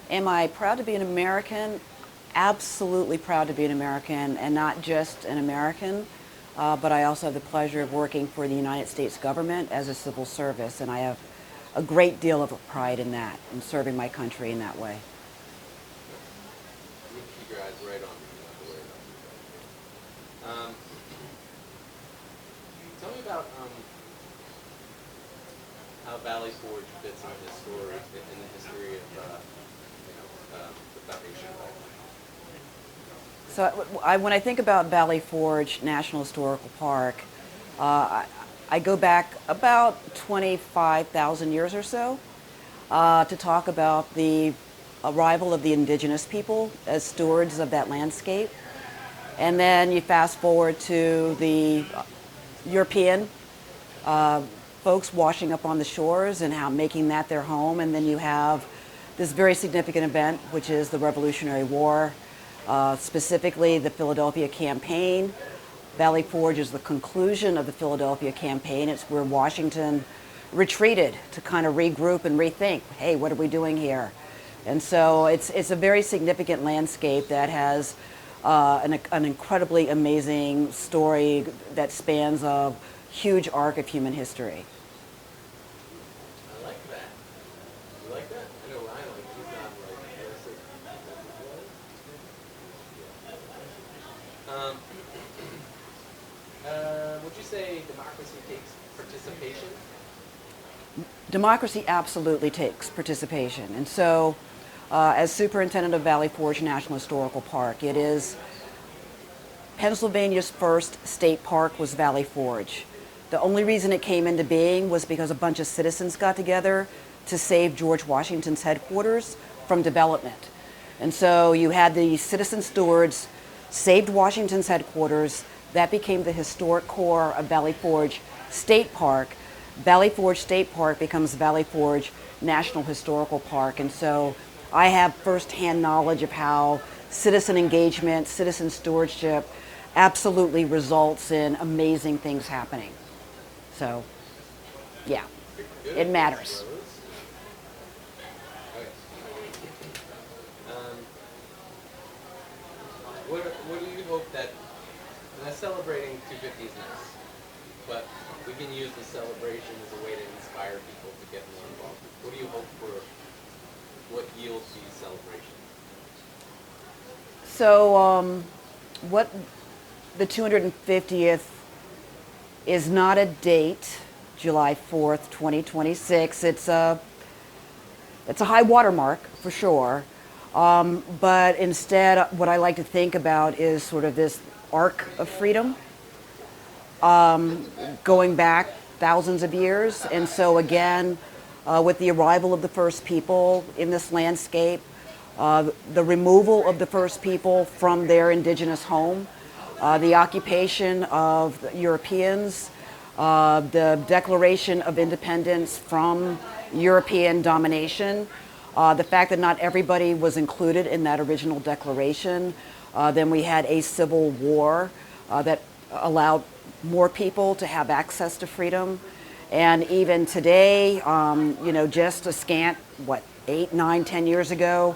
Am I proud to be an American? Absolutely proud to be an American, and not just an American, but I also have the pleasure of working for the United States government as a civil service, and I have a great deal of pride in that, in serving my country in that way. You can keep your eyes right on me. You don't have to worry about me. Tell me about how Valley Forge fits into the story, in the history of the foundation. So when I think about Valley Forge National Historical Park, I go back about 25,000 years or so to talk about the arrival of the indigenous people as stewards of that landscape. And then you fast forward to the European folks washing up on the shores and how making that their home. And then you have this very significant event, which is the Revolutionary War, specifically the Philadelphia Campaign. Valley Forge is the conclusion of the Philadelphia Campaign. It's where Washington retreated to kind of regroup and rethink, hey, what are we doing here? And so it's a very significant landscape that has an incredibly amazing story that spans a huge arc of human history. I like that. You like that? I know Ryan likes. He's not would you say democracy takes participation? Democracy absolutely takes participation. And so, as superintendent of Valley Forge National Historical Park, it is Pennsylvania's first state park was Valley Forge. The only reason it came into being was because a bunch of citizens got together to save George Washington's headquarters from development. And so you had the citizen stewards saved Washington's headquarters. That became the historic core of Valley Forge State Park. Valley Forge State Park becomes Valley Forge National Historical Park. And so I have firsthand knowledge of how citizen engagement, citizen stewardship absolutely results in amazing things happening. So, yeah, it matters. What do you hope that, and celebrating 250 is nice, but we can use the celebration as a way to inspire people to get more involved. What do you hope for, what yields these celebrations? So, what the 250th is not a date, July 4th, 2026. It's a high watermark for sure. But instead, what I like to think about is sort of this arc of freedom going back thousands of years. And so again, with the arrival of the first people in this landscape, the removal of the first people from their indigenous home, the occupation of the Europeans, the declaration of independence from European domination, the fact that not everybody was included in that original declaration. Then we had a civil war that allowed more people to have access to freedom. And even today, just a scant, 8, 9, 10 years ago,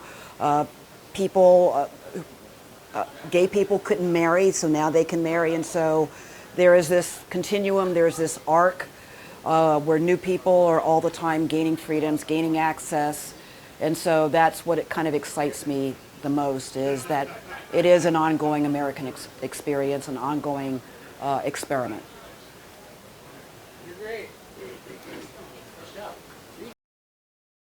gay people couldn't marry, so now they can marry. And so there is this continuum, there's this arc where new people are all the time gaining freedoms, gaining access. And so that's what it kind of excites me the most, is that it is an ongoing American experience, an ongoing experiment. You're great.